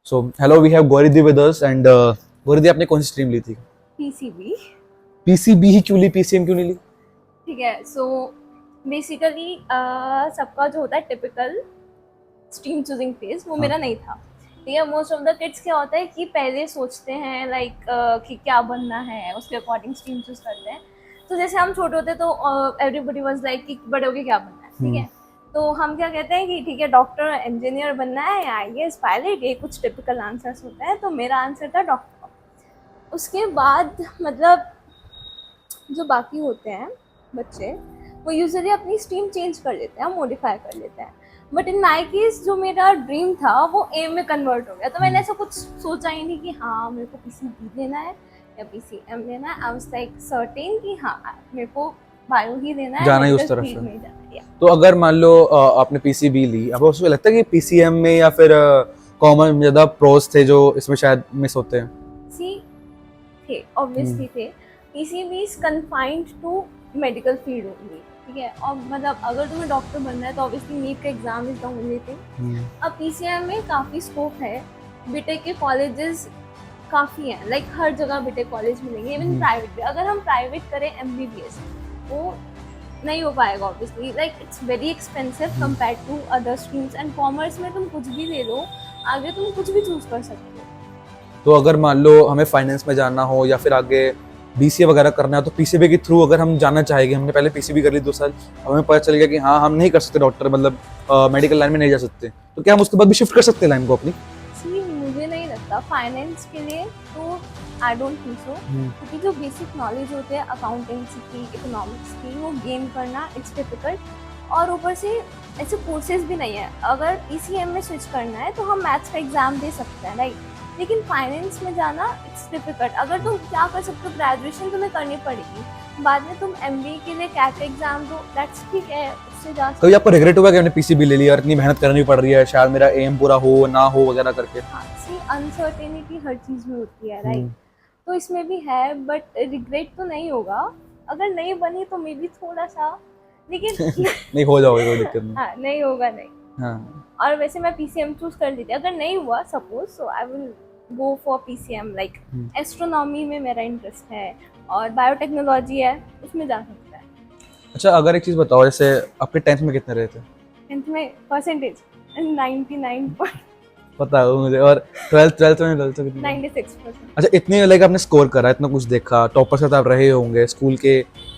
So, hello, we have Gauridhi with us and Gauridhi आपने कौन सी stream ली थी? PCB. PCB ही क्यों ली, पीसीएम क्यों नहीं ली? ठीक है, सो बेसिकली सबका जो होता है टिपिकल स्ट्रीम चूजिंग फेज वो मेरा नहीं था। ठीक है, मोस्ट ऑफ द किड्स क्या होता है कि पहले सोचते हैं लाइक कि क्या बनना है, उसके अकॉर्डिंग स्ट्रीम चूज करते हैं। तो जैसे हम छोटे होते तो एवरीबडी वाज लाइक कि बड़े होके क्या बनना है। ठीक है, तो हम क्या कहते हैं कि ठीक है डॉक्टर इंजीनियर बनना है या आईएएस पायलट, ये कुछ टिपिकल आंसर्स होता है। तो मेरा आंसर था डॉक्टर। उसके बाद मतलब जो बाकी होते हैं बच्चे वो यूजुअली अपनी स्ट्रीम चेंज कर लेते हैं, मॉडिफाई कर लेते हैं। बट इन माई केस जो मेरा ड्रीम था वो एम में कन्वर्ट हो गया। तो मैंने ऐसा कुछ सोचा ही नहीं कि हाँ मेरे को पीसीबी लेना है या पीसीएम लेना है। आई वाज लाइक सर्टेन कि हाँ मेरे को बायो ही लेना है, जाना ही उस medical तरफ field से। में ही जाना है। तो अगर मान लो आपने पीसीबी ली, अब उसमें लगता है कि पीसीएम में या फिर कॉमन में ज्यादा प्रोस थे जो इसमें शायद मिस होते हैं? सी थे, ऑब्वियसली थे। PCB is confined to medical field only. ठीक है, और मतलब अगर तुम्हें डॉक्टर बनना है तो ऑब्वियसली नीट का exam is the only thing. अब पीसीएम में काफ़ी स्कोप है, बीटेक के कॉलेजेस काफ़ी हैं, लाइक हर जगह बीटेक कॉलेज मिलेंगे, इवन प्राइवेट भी। अगर हम प्राइवेट करें एमबीबीएस वो नहीं हो पाएगा obviously, like it's very expensive compare to other streams. And commerce में तुम कुछ भी ले लो, आगे तुम कुछ भी चूज कर सकते हो। तो अगर मान लो हमें फाइनेंस में जाना हो या फिर आगे बीसीए वगैरह करना है तो पीसीबी के थ्रू अगर हम जाना चाहेंगे, हमने पहले पीसीबी कर ली 2 साल, हमें पता चल गया कि हाँ हम नहीं कर सकते डॉक्टर, मतलब मेडिकल लाइन में नहीं जा सकते, तो क्या हम उसके बाद भी शिफ्ट कर सकते हैं लाइन को अपनी? सी मुझे नहीं लगता फाइनेंस के लिए, तो आई डोंट थिंक सो। क्योंकि जो बेसिक नॉलेज होते हैं अकाउंटेंसी की, इकोनॉमिक्स की, वो गेन करना इट्स डिफिकल्ट। और ऊपर से ऐसे कोर्सेज भी नहीं है। अगर पीसीएम में स्विच करना है तो हम मैथ्स का एग्जाम दे सकते हैं, राइट। लेकिन फाइनेंस में जाना इट्स डिफिकल्ट। अगर तुम क्या कर सकते हो, ग्रेजुएशन तुम्हें करनी पड़ेगी, बाद में तुम एमबीए के लिए कैट एग्जाम दो, दैट्स ठीक है, उससे जा सकते कभी आपको रिग्रेट हुआ कि हमने पीसीबी ले लिया और इतनी मेहनत करनी पड़ रही है, शायद मेरा एम पूरा हो ना हो वगैरह करके? हो। हाँ, सी अनसर्टेनिटी हर चीज़ में होती है, राइट। तो इसमें भी है, बट रिग्रेट तो नहीं होगा। अगर नहीं बनी तो मे बी थोड़ा सा, लेकिन नहीं हो जाओगे, कोई दिक्कत नहीं। हाँ नहीं होगा, नहीं। हाँ, और वैसे मैं पीसीएम चूज कर लेती, अगर नहीं हुआ suppose, so I will go for PCM. Like astronomy में मेरा इंटरेस्ट है और बायोटेक्नोलॉजी है, उसमें जा सकता है। अच्छा अगर एक चीज बताओ, जैसे आपके 10th में कितने रहे थे? 10th में परसेंटेज 99.96%। पता है मुझे। और 12th में कितने? 96%। अच्छा, इतनी लाइक आपने स्कोर करा, इतना कुछ देखा, टॉपर से तो आप रहे होंगे, स्कूल के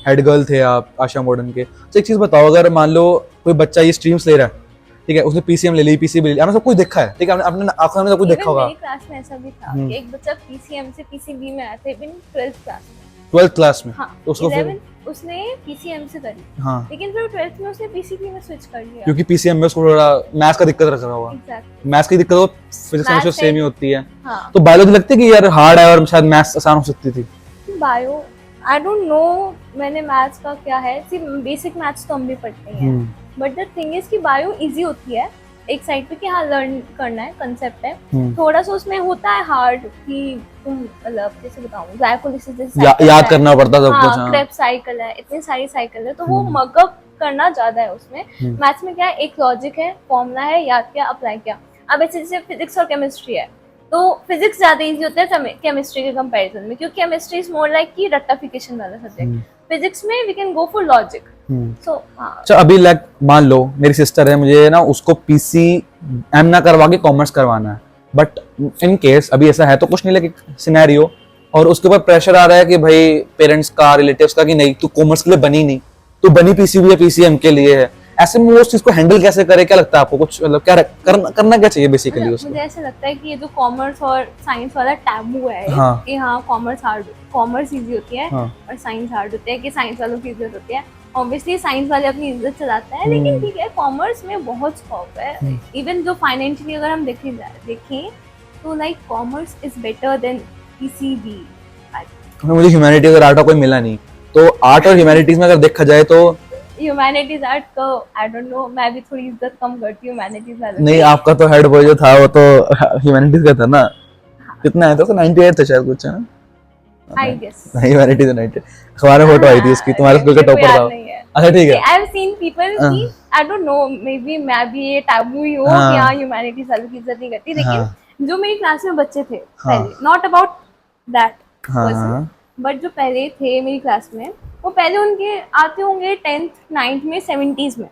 हेड गर्ल थे आप आशा मॉडर्न के। तो एक चीज बताओ, अगर मान लो कोई बच्चा ये स्ट्रीम्स ले रहा है, ठीक है, उसने पीसीएम ले ली, पीसीबी ले ली, आपने सब कुछ देखा है, ठीक है, आपने आंखों में सब कुछ Even देखा होगा। मेरी क्लास में ऐसा भी था कि एक बच्चा पीसीएम से पीसीबी में आया था, इवन 12th क्लास में। 12th क्लास में? हाँ, तो उसको फिर 11th उसने पीसीएम से करी, हाँ, लेकिन फिर 12th में उसने पीसीबी में स्विच कर लिया। क्योंकि पीसीएम में उसको थोड़ा मैथ्स का दिक्कत रहा होगा। एग्जैक्टली। मैथ्स की दिक्कत हो, फिजिक्स Maths में सेम ही है। होती है। हाँ, तो बायोलॉजी लगती है कि यार हार्ड है और शायद मैथ्स आसान हो सकती थी? बायो आई डोंट नो, मैंने मैथ्स का क्या है, सिर्फ बेसिक मैथ्स तो हम भी पढ़ते हैं, बट द थिंग इज कि बायो इजी होती है एक साइड पे कि हाँ लर्न करना है, कंसेप्ट है। थोड़ा सा उसमें होता है हार्ड कि तुम मतलब जैसे बताऊं ग्लाइकोलिसिस जैसे याद करना पड़ता सब कुछ। हाँ, क्रेब्स साइकिल है, इतनी सारी साइकिल है, तो वो मगअप करना ज्यादा है उसमें। मैथ्स में क्या है, एक लॉजिक है, फॉर्मूला है, याद किया, अप्लाई किया। अब ऐसे जैसे फिजिक्स और केमिस्ट्री है, तो फिजिक्स ज्यादा इजी होता है केमिस्ट्री के कंपैरिजन में, क्योंकि केमिस्ट्री इज मोर लाइक की रट्टाफिकेशन वाला सब्जेक्ट। फिजिक्स में we can go for logic. So अच्छा अभी लाइक मान लो मेरी सिस्टर है, मुझे ना उसको पीसीएम ना करवा के कॉमर्स करवाना है, बट इन केस अभी ऐसा है तो कुछ नहीं, लेकिन सिनेरियो और उसके ऊपर प्रेशर आ रहा है कि भाई पेरेंट्स का, रिलेटिव्स का, कि नहीं तू कॉमर्स के लिए बनी नहीं, तू बनी पीसीबी या पीसीएम के लिए है। ऐसे में वो उस चीज को हैंडल कैसे करे? क्या लगता है आपको, कुछ मतलब क्या करना क्या चाहिए बेसिकली उसको? मुझे ऐसा लगता है कि ये जो कॉमर्स और साइंस वाला टैबू है, हाँ। कि हाँ कॉमर्स इजी होती है हाँ। और साइंस हार्ड होती है, कि साइंस वालों की इज्जत होती है। ऑब्वियसली साइंस वाले अपनी इज्जत चलाते हैं, लेकिन ठीक है कॉमर्स में बहुत स्कोप है। इवन जो फाइनेंशियली अगर हम देखें तो like commerce is better than PCB. मुझे ह्यूमैनिटीज और आर्ट कोई मिला नहीं, तो आर्ट और ह्यूमैनिटीज में अगर देखा जाए तो ह्यूमैनिटीज आर्ट को आई डोंट नो, मैं भी थोड़ी इज्जत कम करती हूँ ह्यूमैनिटीज वालों नहीं, की। आपका तो हेड बॉय जो था वो तो ह्यूमैनिटीज का था ना? कितना है तो 98 था शायद, कुछ है ना? आई गेस ह्यूमैनिटीज 98 अखबार में फोटो आई थी उसकी, तुम्हारे स्कूल का टॉपर था। अच्छा ठीक है। आई हैव सीन पीपल की I don't know, may be मैं भी ये टैबू ही हो कि हाँ ह्यूमैनिटीज वालों की इज्जत नहीं करती, लेकिन जो मेरी क्लास में बच्चे थे हाँ। पहले, नॉट अबाउट दैट हाँ, पर्सन, हाँ। बट जो पहले थे मेरी क्लास में, वो पहले उनके आते होंगे 10th 9th में 70s में,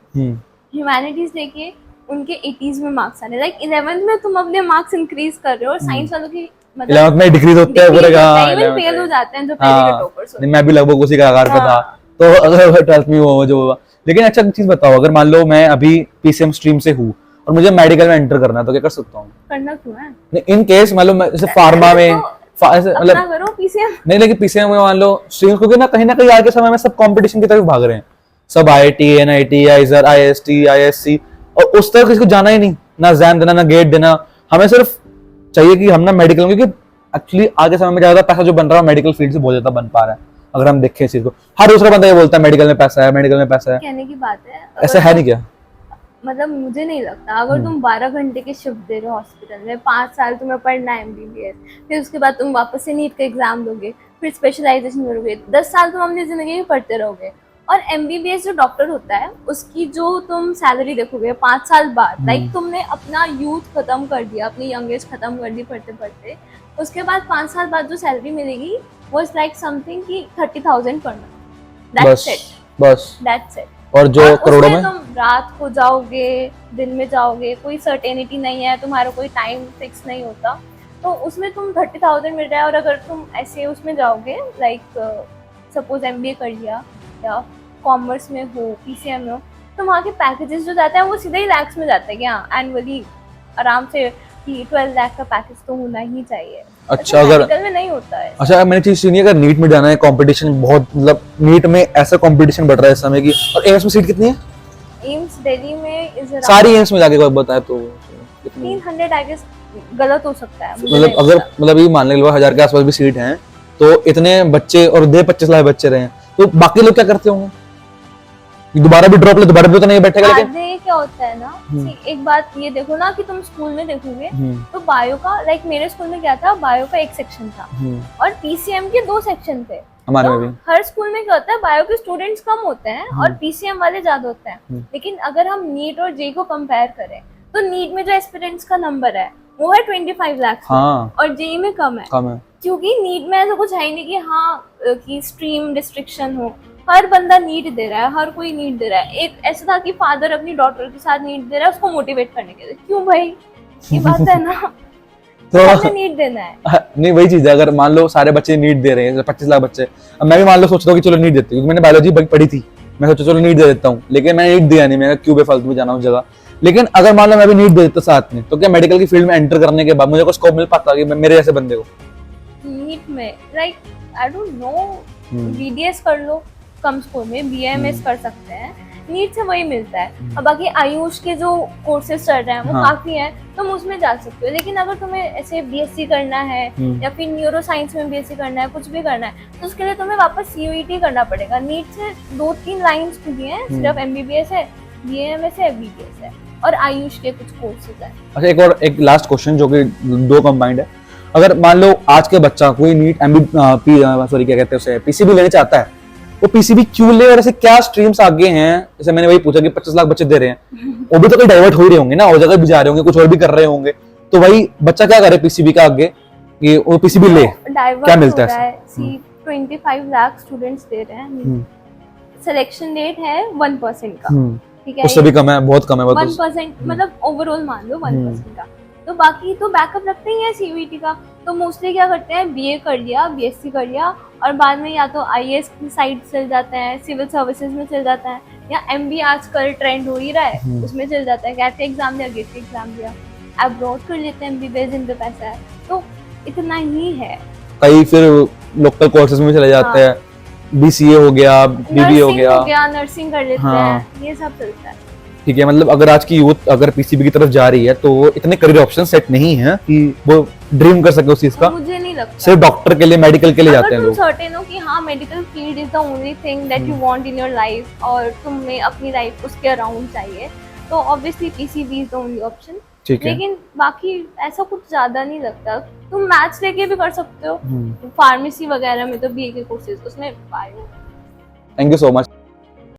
ह्यूमैनिटीज लेके उनके 80s में मार्क्स आने, लाइक 11th में तुम अपने मार्क्स इंक्रीज कर रहे हो और साइंस वालों की 11th में डिक्रीज होते हैं पूरे का। इवन फेल हो जाते हैं जो पहले के टॉपर्स होते हैं। मैं भी लगभग उसी का आकार पे था, हाँ। तो अगर 12th में हुआ जो हुआ। लेकिन अच्छा एक चीज बताओ, अगर मान लो मैं अभी पीसीएम स्ट्रीम से हूँ और मुझे मेडिकल में एंटर करना है तो क्या कर सकता हूँ? करना क्यों है? इन केस मान लो मैं जैसे फार्मा में अपना मतलब करो पीसीएम। नहीं, लेकिन पीसीएम में मान लो स्ट्रीम्स, क्योंकि ना कहीं आज के समय में सब कंपटीशन की तरफ भाग रहे हैं, सब आईआईटी एनआईटी आईजर आईएसटी आईएससी, और उस तरफ किसी को जाना ही नहीं, ना एग्जाम देना ना गेट देना, हमें सिर्फ चाहिए कि हम ना मेडिकल, क्योंकि एक्चुअली आगे समय में ज्यादा पैसा जो बन रहा है मेडिकल फील्ड से बहुत ज्यादा बन पा रहा है। अगर हम देखें इस चीज को, हर दूसरा बंदा ये बोलता है मेडिकल में पैसा है, मेडिकल में पैसा है। कहने की बात है, ऐसा है नहीं क्या? मतलब मुझे नहीं लगता, अगर तुम 12 घंटे के शिफ्ट दे रहे हो हॉस्पिटल में, 5 साल तुम्हें पढ़ना है एमबीबीएस, फिर उसके बाद तुम वापस से नीट का एग्जाम दोगे, फिर स्पेशलाइजेशन करोगे, 10 साल तुम अपनी जिंदगी में पढ़ते रहोगे, और एमबीबीएस जो डॉक्टर होता है उसकी जो तुम सैलरी देखोगे 5 साल बाद, लाइक तुमने अपना यूथ खत्म कर दिया, अपनी यंग एज खत्म कर दी पढ़ते पढ़ते, उसके बाद 5 साल बाद जो सैलरी मिलेगी वो इज लाइक समथिंग की 30,000 per month. That's it, that's it. और जो करोड़ों में तुम रात को जाओगे, दिन में जाओगे, कोई सर्टेनिटी नहीं है, तुम्हारा कोई टाइम फिक्स नहीं होता, तो उसमें तुम 30,000 मिल रहा है। और अगर तुम ऐसे उसमें जाओगे, लाइक सपोज एमबीए कर लिया या कॉमर्स में हो, पीसीएम में हो, तो वहाँ के पैकेजेस जो जाते हैं वो सीधे ही लैक्स में जाते हैं कि हाँ एनुअली आराम से 12 लाख का पैकेज तो होना ही चाहिए। अच्छा, अगर मेडिकल में नहीं होता है। अच्छा, मैंने चीज सुनी है अगर नीट में जाना है, कंपटीशन बहुत, मतलब नीट में ऐसा कंपटीशन बढ़ रहा है इस समय की। और एम्स में सीट कितनी है? एम्स दिल्ली में इज सारी एम्स में जाके कोई बताए तो 300 आई गेस, गलत हो सकता है मतलब अगर मतलब ये मान लो 1000 के आसपास भी सीट हैं, तो इतने बच्चे और 25 लाख बच्चे रहे हैं, तो बाकी लोग क्या करते होंगे? दोबारा भी ड्रॉप ले, दोबारा भी तो नहीं बैठेगा। लेकिन क्या होता है ना, एक बात ये देखो ना कि तुम स्कूल में देखोगे तो बायो का, लाइक मेरे स्कूल में क्या था, बायो का एक सेक्शन था और पीसीएम के 2 सेक्शन थे। हमारे में तो भी हर स्कूल में क्या होता है, बायो के स्टूडेंट्स कम होते हैं और पीसीएम वाले ज्यादा होते हैं। लेकिन अगर हम नीट और जेई को कंपेयर करें तो नीट में जो एस्पिरेंट्स का नंबर है वो है 25 लाख, और जेई में कम है, क्योंकि नीट में ऐसा कुछ है ही नहीं कि हाँ कि स्ट्रीम रिस्ट्रिक्शन हो, हर बंदा नीट दे रहा है, हर कोई नीट दे रहा है। एक ऐसा था कि फादर अपनी डॉटर के साथ नीट दे रहा है उसको मोटिवेट करने के लिए, क्यों भाई, ये बात है ना, तो नीट देना है। नहीं, वही चीज है, अगर मान लो सारे बच्चे नीट दे रहे हैं, 25 लाख बच्चे, अब मैं भी मान लो सोचता हूँ कि चलो नीट देते, क्योंकि मैंने बायोलॉजी पढ़ी थी, मैं सोचा चलो नीट दे देता हूँ, लेकिन मैंने नीट दिया नहीं, मैं क्यों बेफालतू में जाना उस जगह। लेकिन अगर मान लो मैं भी नीट दे देता साथ में, तो क्या मेडिकल की फील्ड में एंटर करने के बाद मुझे कोई स्कोप मिल पाता कि मेरे जैसे बंदे को नीट में? Like I don't know, BDS कर लो कम स्कोर में, बीएमएस कर सकते हैं, नीट से वही मिलता है। अब बाकी आयुष के जो कोर्सेज चल रहे हैं वो काफी हैं, तुम उसमें जा सकते हो। लेकिन अगर तुम्हें ऐसे बीएससी करना है या फिर न्यूरो साइंस में बीएससी करना है, कुछ भी करना है, तो उसके लिए तुम्हें वापस सीयूईटी करना पड़ेगा। नीट से 2-3 लाइंस खुली हैं, सिर्फ एमबीबीएस है, बीएमएस है, बीडीएस है और आयुष के कुछ कोर्सेज हैं। अच्छा, एक लास्ट क्वेश्चन जो कि 2 कंबाइंड है, अगर मान लो आज के बच्चा कोई नीट सॉरी क्या कहते हैं उसे पीसीबी लेना चाहता है, वो पीसीबी क्यों ले, और ऐसे क्या स्ट्रीम्स आगे हैं? जैसे मैंने वही पूछा कि 25 लाख बच्चे दे रहे हैं, वो भी तो कहीं डाइवर्ट हो ही रहे होंगे ना, और जगह भी जा रहे होंगे, कुछ और भी कर रहे होंगे, तो वही बच्चा क्या करे पीसीबी का आगे, कि वो पीसीबी ले, क्या मिलता है? 25 लाख स्टूडेंट्स दे रहे हैं, सिलेक्शन रेट है 1% का, ठीक है, उससे भी कम है, बहुत कम है, 1%, मतलब ओवरऑल मान लो 1% का, तो बाकी तो बैकअप रखते ही है सीयूईटी का। तो मोस्टली क्या करते हैं, बीए कर लिया, बीएससी कर लिया, और बाद में या तो आईएएस की साइड चल जाते हैं, सिविल सर्विसेज में चल जाता है, या एमबीए आजकल ट्रेंड हो ही रहा है उसमें चल जाता है, कैट एग्जाम दिया, गेट एग्जाम दिया, अब्रॉड कर लेते हैं एमबीबीएस जिन पे पैसा है, तो इतना ही है। कई फिर लोकल कोर्सेज में चले जाते हैं, बीसीए हो गया, बीबीए हो गया, नर्सिंग कर लेते हैं, ये सब चलता है। ठीक है, मतलब अगर आज की यूथ अगर पीसीबी की तरफ जा रही है तो इतने करियर ऑप्शन सेट नहीं है कि वो ड्रीम कर सके उस चीज का। मुझे नहीं लगता, सिर्फ डॉक्टर के लिए, मेडिकल के लिए जाते हैं लोग। अगर तुम सर्टेन हो कि हाँ medical field is the only thing that you want in your life, और तुम्हें अपनी लाइफ उसके अराउंड चाहिए, तो obviously PCB is the only option. लेकिन बाकी ऐसा कुछ ज्यादा नहीं लगता, तुम मैथ्स लेके भी कर सकते हो, फार्मेसी वगैरह में तो बीए के कोर्सेज, उसमें bio. Thank you so much.